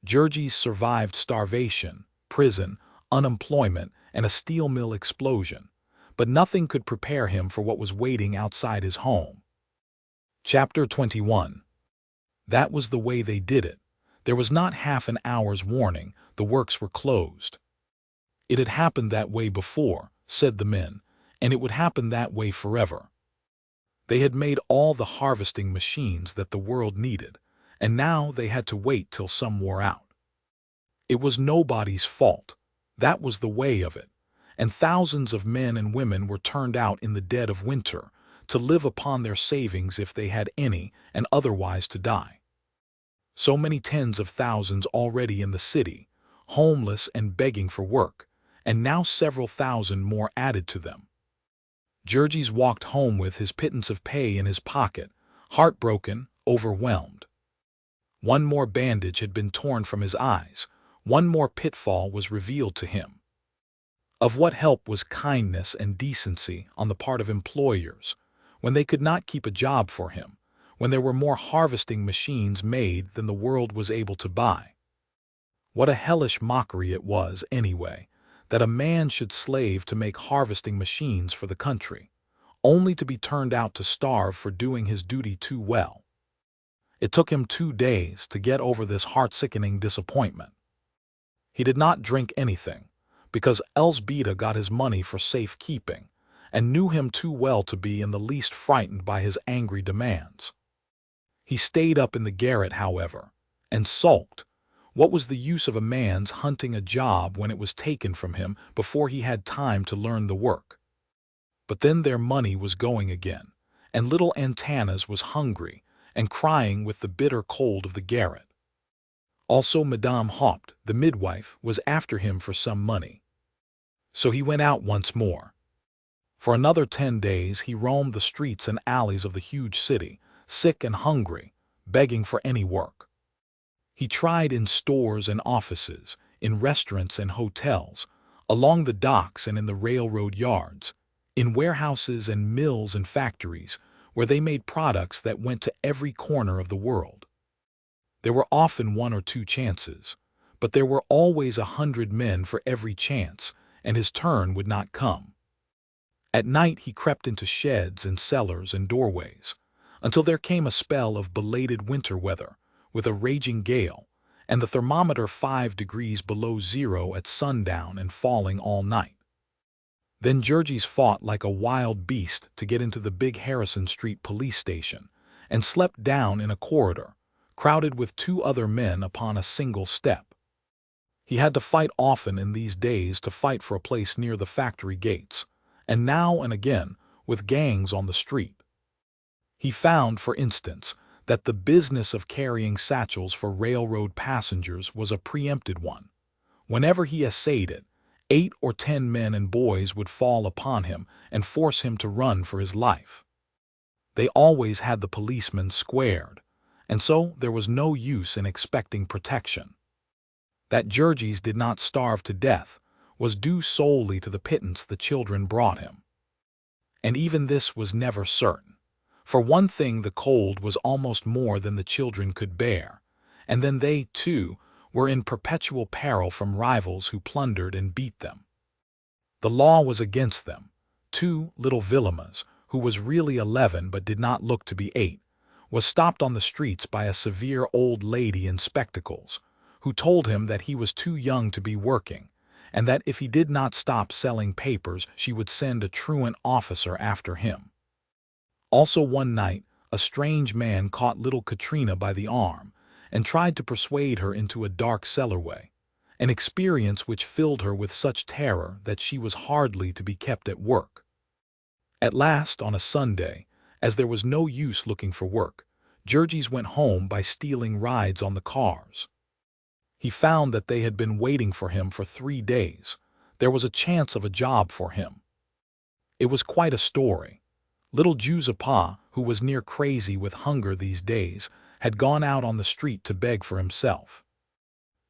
Jurgis survived starvation, prison, unemployment, and a steel mill explosion, but nothing could prepare him for what was waiting outside his home. Chapter 21. That was the way they did it. There was not half an hour's warning, the works were closed. It had happened that way before, said the men, and it would happen that way forever. They had made all the harvesting machines that the world needed, and now they had to wait till some wore out. It was nobody's fault. That was the way of it, and thousands of men and women were turned out in the dead of winter to live upon their savings if they had any, and otherwise to die. So many tens of thousands already in the city, homeless and begging for work, and now several thousand more added to them. Jurgis walked home with his pittance of pay in his pocket, heartbroken, overwhelmed. One more bandage had been torn from his eyes, one more pitfall was revealed to him. Of what help was kindness and decency on the part of employers, when they could not keep a job for him, when there were more harvesting machines made than the world was able to buy? What a hellish mockery it was, anyway, that a man should slave to make harvesting machines for the country, only to be turned out to starve for doing his duty too well. It took him 2 days to get over this heart-sickening disappointment. He did not drink anything, because Elsbeta got his money for safekeeping, and knew him too well to be in the least frightened by his angry demands. He stayed up in the garret, however, and sulked. What was the use of a man's hunting a job when it was taken from him before he had time to learn the work? But then their money was going again, and little Antanas was hungry and crying with the bitter cold of the garret. Also Madame Haupt, the midwife, was after him for some money. So he went out once more. For another 10 days he roamed the streets and alleys of the huge city, sick and hungry, begging for any work. He tried in stores and offices, in restaurants and hotels, along the docks and in the railroad yards, in warehouses and mills and factories, where they made products that went to every corner of the world. There were often 1 or 2 chances, but there were always 100 men for every chance, and his turn would not come. At night he crept into sheds and cellars and doorways, until there came a spell of belated winter weather, with a raging gale, and the thermometer 5 degrees below zero at sundown and falling all night. Then Jurgis fought like a wild beast to get into the big Harrison Street police station, and slept down in a corridor, crowded with 2 other men upon a single step. He had to fight often in these days to fight for a place near the factory gates, and now and again with gangs on the street. He found, for instance, that the business of carrying satchels for railroad passengers was a preempted one. Whenever he essayed it, 8 or 10 men and boys would fall upon him and force him to run for his life. They always had the policemen squared, and so there was no use in expecting protection. That Jurgis did not starve to death was due solely to the pittance the children brought him. And even this was never certain. For one thing, the cold was almost more than the children could bear, and then they, too, were in perpetual peril from rivals who plundered and beat them. The law was against them. 2 little Vilimas, who was really 11 but did not look to be 8, was stopped on the streets by a severe old lady in spectacles, who told him that he was too young to be working, and that if he did not stop selling papers she would send a truant officer after him. Also one night, a strange man caught little Katrina by the arm and tried to persuade her into a dark cellarway, an experience which filled her with such terror that she was hardly to be kept at work. At last, on a Sunday, as there was no use looking for work, Jurgis went home by stealing rides on the cars. He found that they had been waiting for him for 3 days. There was a chance of a job for him. It was quite a story. Little Juozapas, who was near crazy with hunger these days, had gone out on the street to beg for himself.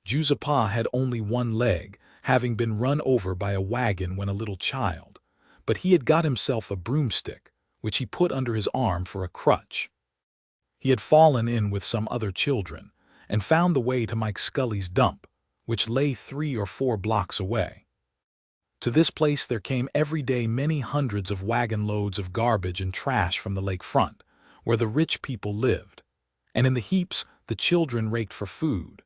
Juozapas had only 1 leg, having been run over by a wagon when a little child, but he had got himself a broomstick, which he put under his arm for a crutch. He had fallen in with some other children, and found the way to Mike Scully's dump, which lay 3 or 4 blocks away. To this place there came every day many hundreds of wagon loads of garbage and trash from the lakefront, where the rich people lived, and in the heaps the children raked for food.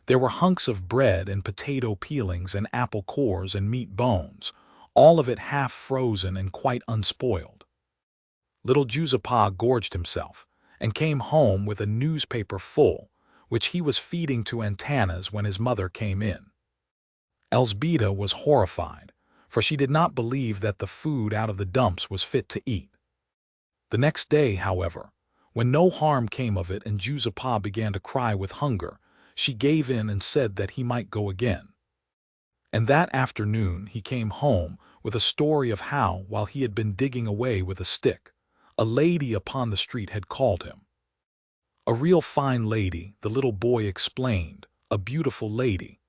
There were hunks of bread and potato peelings and apple cores and meat bones, all of it half frozen and quite unspoiled. Little Juozapas gorged himself, and came home with a newspaper full, which he was feeding to Antanas when his mother came in. Elzbieta was horrified, for she did not believe that the food out of the dumps was fit to eat. The next day, however, when no harm came of it and Juozapas began to cry with hunger, she gave in and said that he might go again. And that afternoon he came home with a story of how, while he had been digging away with a stick, a lady upon the street had called him. A real fine lady, the little boy explained, a beautiful lady,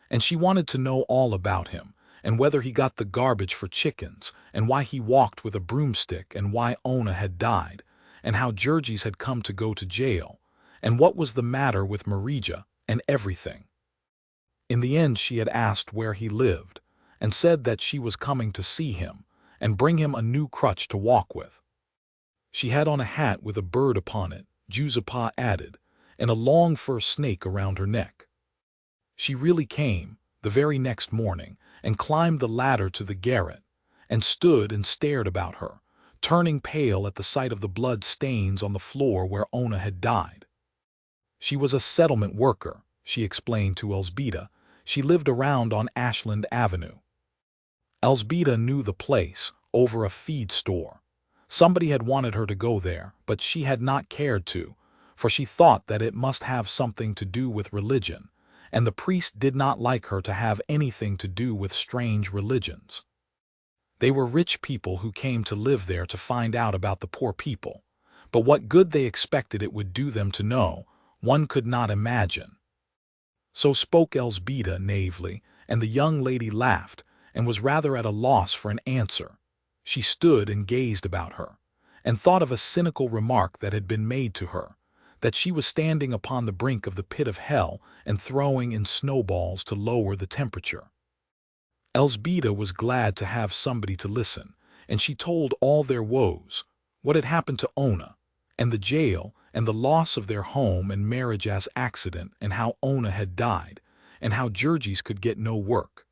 and she wanted to know all about him, and whether he got the garbage for chickens, and why he walked with a broomstick, and why Ona had died, and how Jurgis had come to go to jail, and what was the matter with Marija, and everything. In the end she had asked where he lived, and said that she was coming to see him, and bring him a new crutch to walk with. She had on a hat with a bird upon it, Juozapas added, and a long fur snake around her neck. She really came, the very next morning, and climbed the ladder to the garret, and stood and stared about her, turning pale at the sight of the blood stains on the floor where Ona had died. She was a settlement worker, she explained to Elzbieta. She lived around on Ashland Avenue. Elzbieta knew the place, over a feed store. Somebody had wanted her to go there, but she had not cared to, for she thought that it must have something to do with religion, and the priest did not like her to have anything to do with strange religions. They were rich people who came to live there to find out about the poor people, but what good they expected it would do them to know, one could not imagine. So spoke Elzbieta naively, and the young lady laughed, and was rather at a loss for an answer. She stood and gazed about her, and thought of a cynical remark that had been made to her, that she was standing upon the brink of the pit of hell and throwing in snowballs to lower the temperature. Elzbieta was glad to have somebody to listen, and she told all their woes, what had happened to Ona, and the jail, and the loss of their home and marriage as accident, and how Ona had died, and how Jurgis could get no work.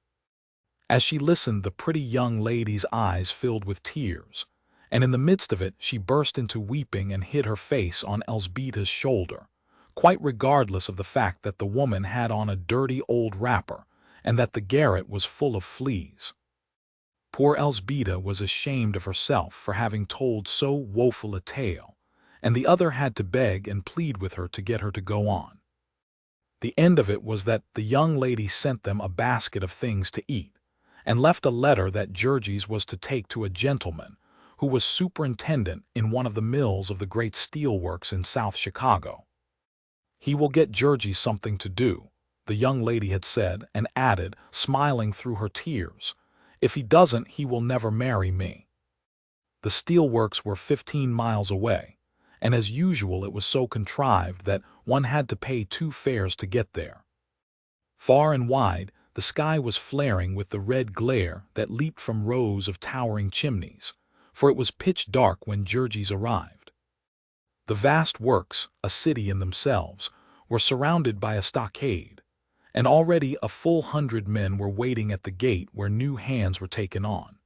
As she listened, the pretty young lady's eyes filled with tears, and in the midst of it she burst into weeping and hid her face on Elzbieta's shoulder, quite regardless of the fact that the woman had on a dirty old wrapper, and that the garret was full of fleas. Poor Elzbieta was ashamed of herself for having told so woeful a tale, and the other had to beg and plead with her to get her to go on. The end of it was that the young lady sent them a basket of things to eat, and left a letter that Jurgis was to take to a gentleman who was superintendent in one of the mills of the great steel works in South Chicago. He will get Jurgis something to do, the young lady had said, and added, smiling through her tears, if he doesn't, he will never marry me. The steel works were 15 miles away, and as usual it was so contrived that one had to pay 2 fares to get there. Far and wide, the sky was flaring with the red glare that leaped from rows of towering chimneys, for it was pitch dark when Jurgis arrived. The vast works, a city in themselves, were surrounded by a stockade, and already a full 100 men were waiting at the gate where new hands were taken on.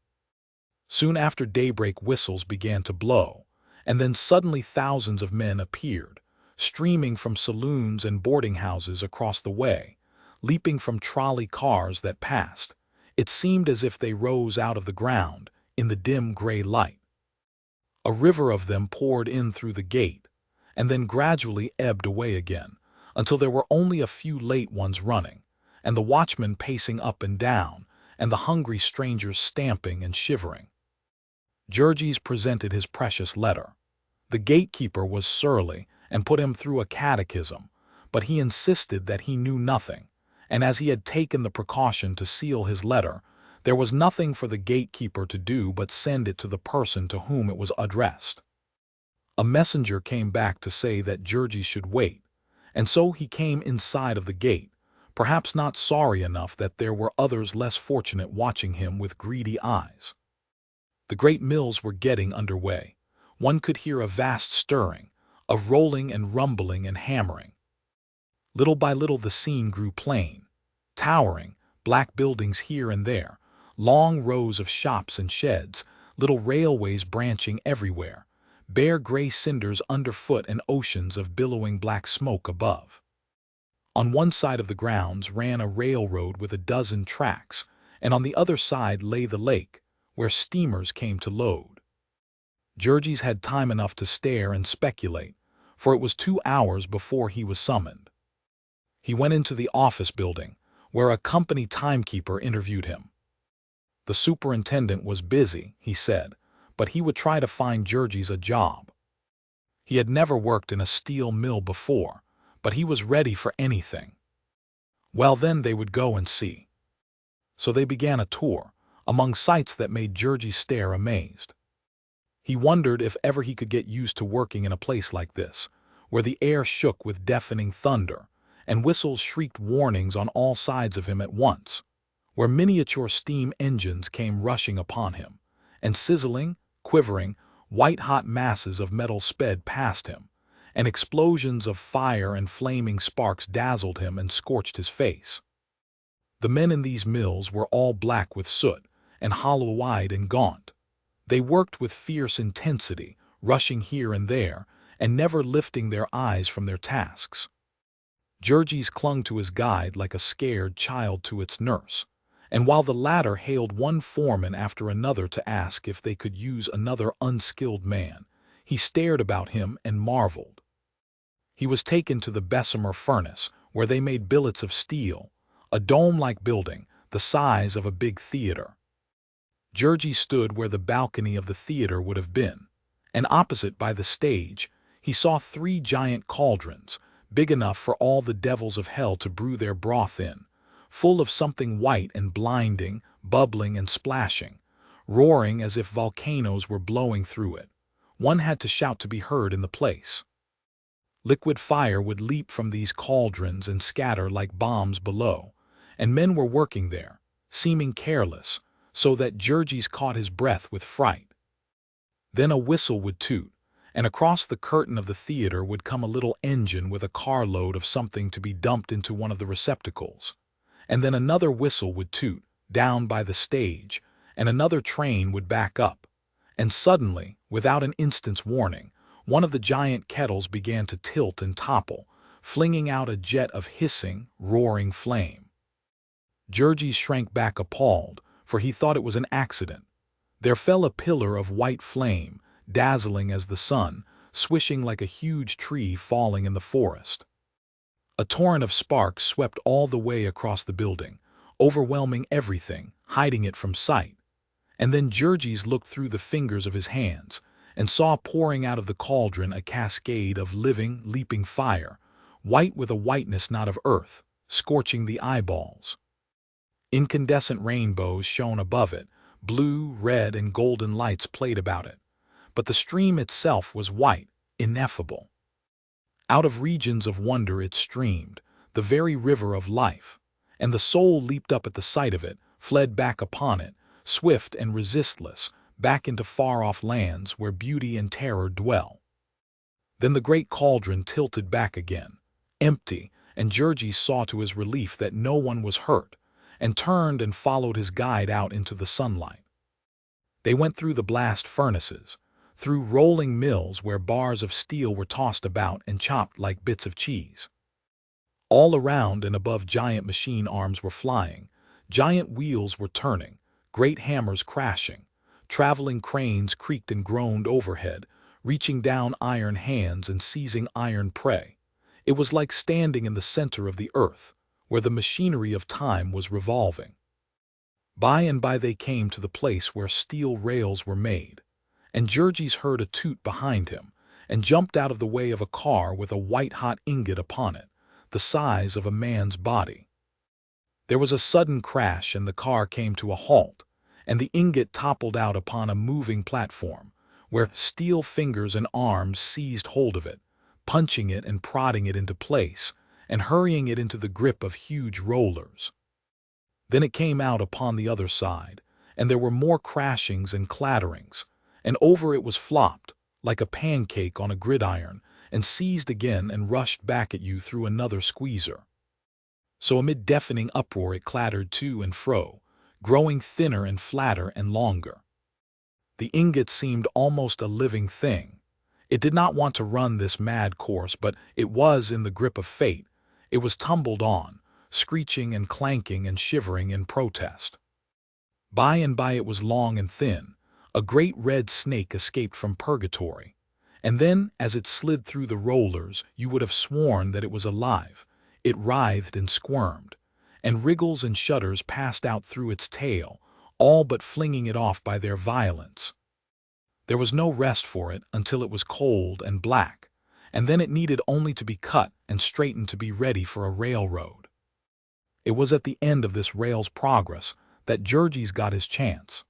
Soon after daybreak whistles began to blow, and then suddenly thousands of men appeared, streaming from saloons and boarding houses across the way, leaping from trolley cars that passed. It seemed as if they rose out of the ground in the dim gray light. A river of them poured in through the gate, and then gradually ebbed away again, until there were only a few late ones running, and the watchmen pacing up and down, and the hungry strangers stamping and shivering. Jurgis presented his precious letter. The gatekeeper was surly and put him through a catechism, but he insisted that he knew nothing, and as he had taken the precaution to seal his letter, there was nothing for the gatekeeper to do but send it to the person to whom it was addressed. A messenger came back to say that Jurgis should wait, and so he came inside of the gate, perhaps not sorry enough that there were others less fortunate watching him with greedy eyes. The great mills were getting underway. One could hear a vast stirring, a rolling and rumbling and hammering. Little by little the scene grew plain. Towering, black buildings here and there, long rows of shops and sheds, little railways branching everywhere, bare gray cinders underfoot and oceans of billowing black smoke above. On one side of the grounds ran a railroad with a dozen tracks, and on the other side lay the lake, where steamers came to load. Jurgis had time enough to stare and speculate, for it was 2 hours before he was summoned. He went into the office building, where a company timekeeper interviewed him. The superintendent was busy, he said, but he would try to find Jurgis a job. He had never worked in a steel mill before, but he was ready for anything. Well, then they would go and see. So they began a tour, among sights that made Jurgis stare amazed. He wondered if ever he could get used to working in a place like this, where the air shook with deafening thunder, and whistles shrieked warnings on all sides of him at once, where miniature steam engines came rushing upon him, and sizzling, quivering, white-hot masses of metal sped past him, and explosions of fire and flaming sparks dazzled him and scorched his face. The men in these mills were all black with soot, and hollow-eyed and gaunt. They worked with fierce intensity, rushing here and there, and never lifting their eyes from their tasks. Jurgis clung to his guide like a scared child to its nurse, and while the latter hailed one foreman after another to ask if they could use another unskilled man, he stared about him and marveled. He was taken to the Bessemer furnace, where they made billets of steel, a dome-like building, the size of a big theater. Jurgis stood where the balcony of the theater would have been, and opposite by the stage, he saw 3 giant cauldrons, big enough for all the devils of hell to brew their broth in, full of something white and blinding, bubbling and splashing, roaring as if volcanoes were blowing through it. One had to shout to be heard in the place. Liquid fire would leap from these cauldrons and scatter like bombs below, and men were working there, seeming careless, so that Jurgis caught his breath with fright. Then a whistle would toot, and across the curtain of the theater would come a little engine with a carload of something to be dumped into one of the receptacles. And then another whistle would toot, down by the stage, and another train would back up. And suddenly, without an instant's warning, one of the giant kettles began to tilt and topple, flinging out a jet of hissing, roaring flame. Jurgis shrank back appalled, for he thought it was an accident. There fell a pillar of white flame, dazzling as the sun, swishing like a huge tree falling in the forest. A torrent of sparks swept all the way across the building, overwhelming everything, hiding it from sight. And then Jurgis looked through the fingers of his hands, and saw pouring out of the cauldron a cascade of living, leaping fire, white with a whiteness not of earth, scorching the eyeballs. Incandescent rainbows shone above it, blue, red, and golden lights played about it. But the stream itself was white, ineffable. Out of regions of wonder it streamed, the very river of life, and the soul leaped up at the sight of it, fled back upon it, swift and resistless, back into far-off lands where beauty and terror dwell. Then the great cauldron tilted back again, empty, and Jurgis saw to his relief that no one was hurt, and turned and followed his guide out into the sunlight. They went through the blast furnaces, through rolling mills where bars of steel were tossed about and chopped like bits of cheese. All around and above giant machine arms were flying, giant wheels were turning, great hammers crashing, traveling cranes creaked and groaned overhead, reaching down iron hands and seizing iron prey. It was like standing in the center of the earth, where the machinery of time was revolving. By and by they came to the place where steel rails were made, and Jurgis heard a toot behind him, and jumped out of the way of a car with a white-hot ingot upon it, the size of a man's body. There was a sudden crash and the car came to a halt, and the ingot toppled out upon a moving platform, where steel fingers and arms seized hold of it, punching it and prodding it into place, and hurrying it into the grip of huge rollers. Then it came out upon the other side, and there were more crashings and clatterings, and over it was flopped, like a pancake on a gridiron, and seized again and rushed back at you through another squeezer. So amid deafening uproar it clattered to and fro, growing thinner and flatter and longer. The ingot seemed almost a living thing. It did not want to run this mad course, but it was in the grip of fate. It was tumbled on, screeching and clanking and shivering in protest. By and by it was long and thin. A great red snake escaped from purgatory. And then, as it slid through the rollers, you would have sworn that it was alive. It writhed and squirmed, and wriggles and shudders passed out through its tail, all but flinging it off by their violence. There was no rest for it until it was cold and black, and then it needed only to be cut and straightened to be ready for a railroad. It was at the end of this rail's progress that Jurgis got his chance.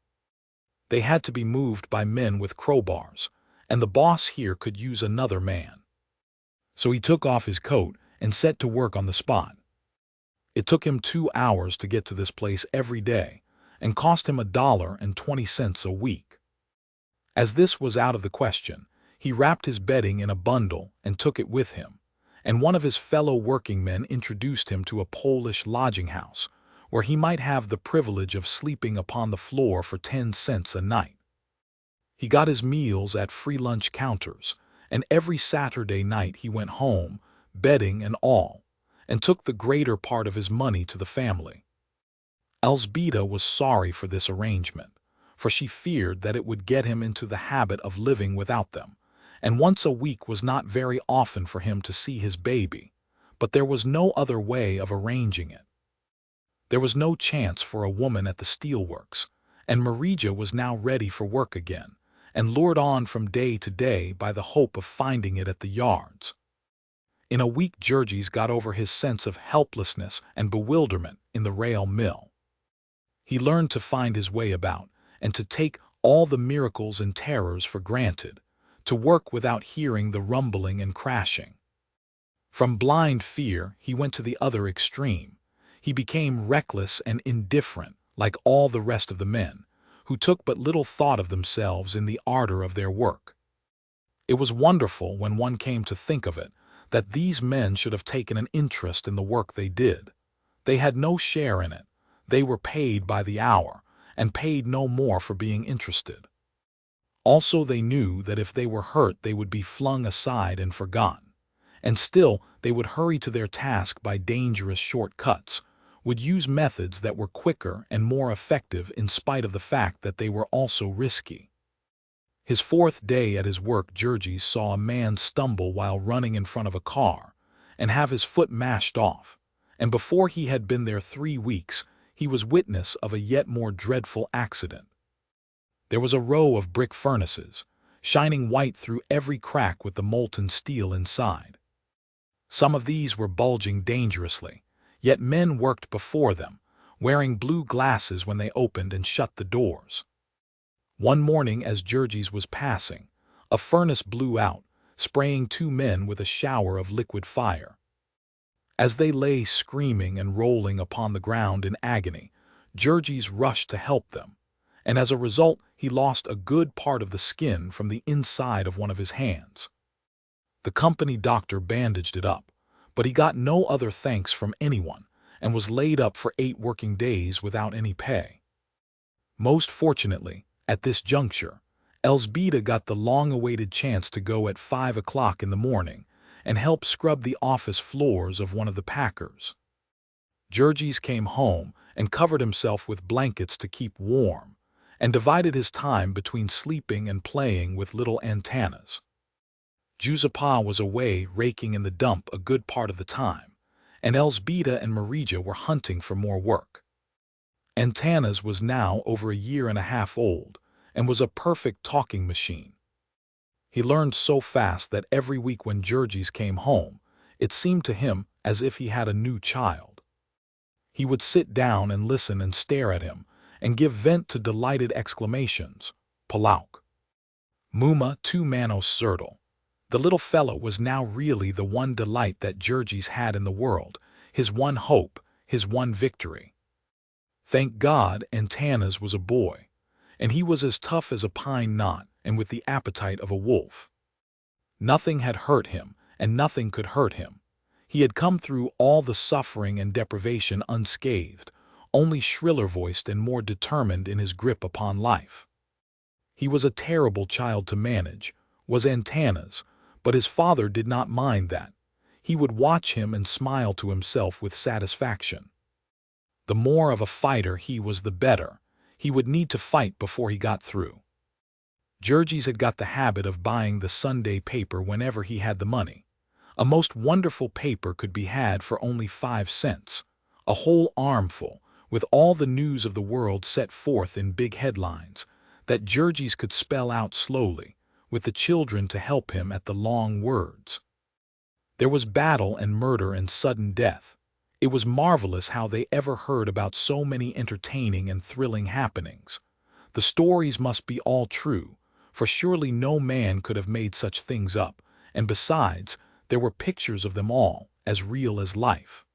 They had to be moved by men with crowbars, and the boss here could use another man. So he took off his coat and set to work on the spot. It took him 2 hours to get to this place every day, and cost him $1.20 a week. As this was out of the question, he wrapped his bedding in a bundle and took it with him, and one of his fellow working men introduced him to a Polish lodging house, where he might have the privilege of sleeping upon the floor for 10 cents a night. He got his meals at free lunch counters, and every Saturday night he went home, bedding and all, and took the greater part of his money to the family. Elzbieta was sorry for this arrangement, for she feared that it would get him into the habit of living without them, and once a week was not very often for him to see his baby, but there was no other way of arranging it. There was no chance for a woman at the steelworks, and Marija was now ready for work again, and lured on from day to day by the hope of finding it at the yards. In a week Jurgis got over his sense of helplessness and bewilderment in the rail mill. He learned to find his way about, and to take all the miracles and terrors for granted, to work without hearing the rumbling and crashing. From blind fear he went to the other extreme. He became reckless and indifferent, like all the rest of the men, who took but little thought of themselves in the ardor of their work. It was wonderful, when one came to think of it, that these men should have taken an interest in the work they did. They had no share in it. They were paid by the hour, and paid no more for being interested. Also they knew that if they were hurt they would be flung aside and forgotten, and still they would hurry to their task by dangerous short-cuts, would use methods that were quicker and more effective in spite of the fact that they were also risky. His 4th day at his work, Jurgis saw a man stumble while running in front of a car, and have his foot mashed off, and before he had been there 3 weeks, he was witness of a yet more dreadful accident. There was a row of brick furnaces, shining white through every crack with the molten steel inside. Some of these were bulging dangerously, yet men worked before them, wearing blue glasses when they opened and shut the doors. One morning as Jurgis was passing, a furnace blew out, spraying 2 men with a shower of liquid fire. As they lay screaming and rolling upon the ground in agony, Jurgis rushed to help them, and as a result he lost a good part of the skin from the inside of one of his hands. The company doctor bandaged it up, but he got no other thanks from anyone, and was laid up for 8 working days without any pay. Most fortunately, at this juncture, Elzbieta got the long-awaited chance to go at 5 o'clock in the morning and help scrub the office floors of one of the packers. Jurgis came home and covered himself with blankets to keep warm, and divided his time between sleeping and playing with little antennas. Juozapas was away raking in the dump a good part of the time, and Elzbieta and Marija were hunting for more work. Antennas was now over 1.5 years old, and was a perfect talking machine. He learned so fast that every week when Jurgis came home, it seemed to him as if he had a new child. He would sit down and listen and stare at him, and give vent to delighted exclamations. Palauk. Muma tu manos certal. The little fellow was now really the one delight that Jurgis had in the world, his one hope, his one victory. Thank God, Antanas was a boy, and he was as tough as a pine knot and with the appetite of a wolf. Nothing had hurt him, and nothing could hurt him. He had come through all the suffering and deprivation unscathed, only shriller-voiced and more determined in his grip upon life. He was a terrible child to manage, was Antanas, but his father did not mind that. He would watch him and smile to himself with satisfaction. The more of a fighter he was, the better. He would need to fight before he got through. Jurgis had got the habit of buying the Sunday paper whenever he had the money. A most wonderful paper could be had for only 5 cents, a whole armful, with all the news of the world set forth in big headlines, that Jurgis could spell out slowly, with the children to help him at the long words. There was battle and murder and sudden death. It was marvelous how they ever heard about so many entertaining and thrilling happenings. The stories must be all true, for surely no man could have made such things up, and besides, there were pictures of them all, as real as life.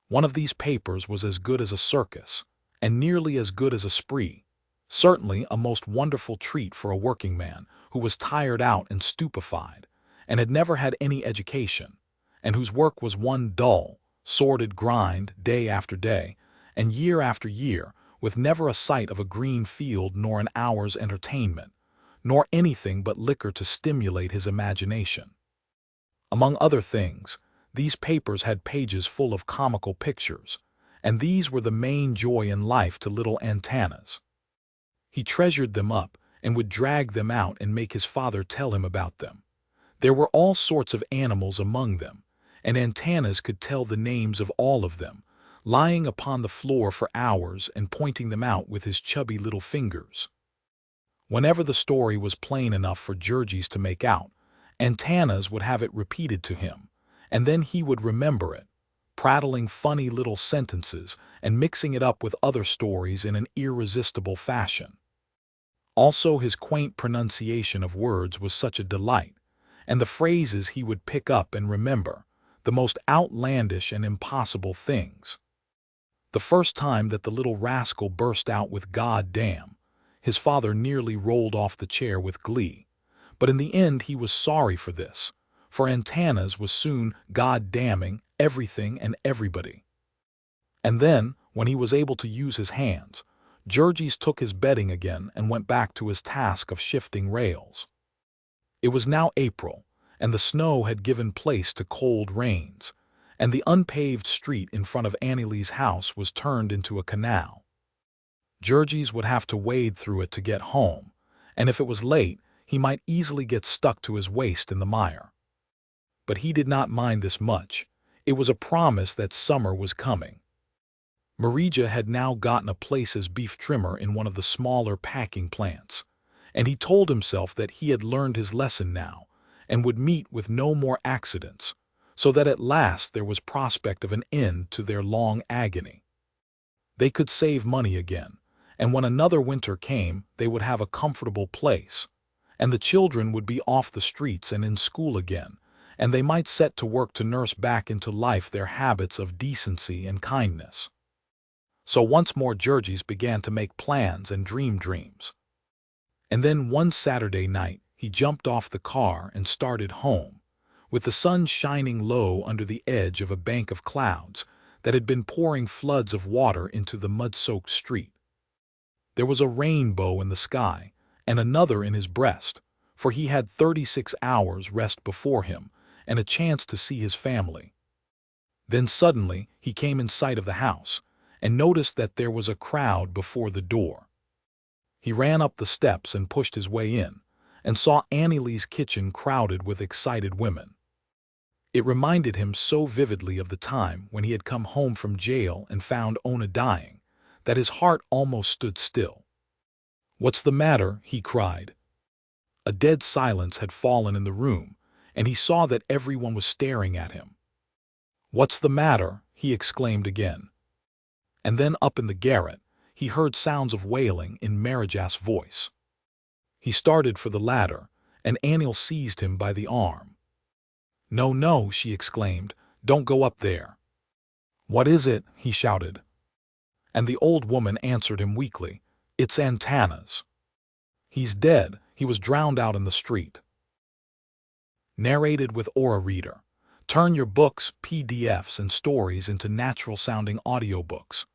One of these papers was as good as a circus, and nearly as good as a spree. Certainly a most wonderful treat for a working man who was tired out and stupefied, and had never had any education, and whose work was one dull, sordid grind day after day, and year after year, with never a sight of a green field nor an hour's entertainment, nor anything but liquor to stimulate his imagination. Among other things, these papers had pages full of comical pictures, and these were the main joy in life to little Antanas. He treasured them up and would drag them out and make his father tell him about them. There were all sorts of animals among them, and Antanas could tell the names of all of them, lying upon the floor for hours and pointing them out with his chubby little fingers. Whenever the story was plain enough for Jurgis to make out, Antanas would have it repeated to him, and then he would remember it, prattling funny little sentences and mixing it up with other stories in an irresistible fashion. Also, his quaint pronunciation of words was such a delight, and the phrases he would pick up and remember, the most outlandish and impossible things. The first time that the little rascal burst out with "God damn," his father nearly rolled off the chair with glee, but in the end he was sorry for this, for Antanas was soon God damning everything and everybody. And then, when he was able to use his hands, Jurgis took his bedding again and went back to his task of shifting rails. It was now April, and the snow had given place to cold rains, and the unpaved street in front of Annelies's house was turned into a canal. Jurgis would have to wade through it to get home, and if it was late, he might easily get stuck to his waist in the mire. But he did not mind this much. It was a promise that summer was coming. Marija had now gotten a place as beef trimmer in one of the smaller packing plants, and he told himself that he had learned his lesson now and would meet with no more accidents, so that at last there was prospect of an end to their long agony. They could save money again, and when another winter came they would have a comfortable place, and the children would be off the streets and in school again, and they might set to work to nurse back into life their habits of decency and kindness. So once more Jurgis began to make plans and dream dreams. And then one Saturday night he jumped off the car and started home, with the sun shining low under the edge of a bank of clouds that had been pouring floods of water into the mud-soaked street. There was a rainbow in the sky and another in his breast, for he had 36 hours rest before him and a chance to see his family. Then suddenly he came in sight of the house and noticed that there was a crowd before the door. He ran up the steps and pushed his way in, and saw Annelies's kitchen crowded with excited women. It reminded him so vividly of the time when he had come home from jail and found Ona dying, that his heart almost stood still. "What's the matter?" he cried. A dead silence had fallen in the room, and he saw that everyone was staring at him. "What's the matter?" he exclaimed again. And then up in the garret, he heard sounds of wailing in Marija's voice. He started for the ladder, and Anil seized him by the arm. "No, no," she exclaimed, "don't go up there." "What is it?" he shouted. And the old woman answered him weakly, "It's Antanas. He's dead. He was drowned out in the street." Narrated with Aura Reader. Turn your books, PDFs, and stories into natural-sounding audiobooks.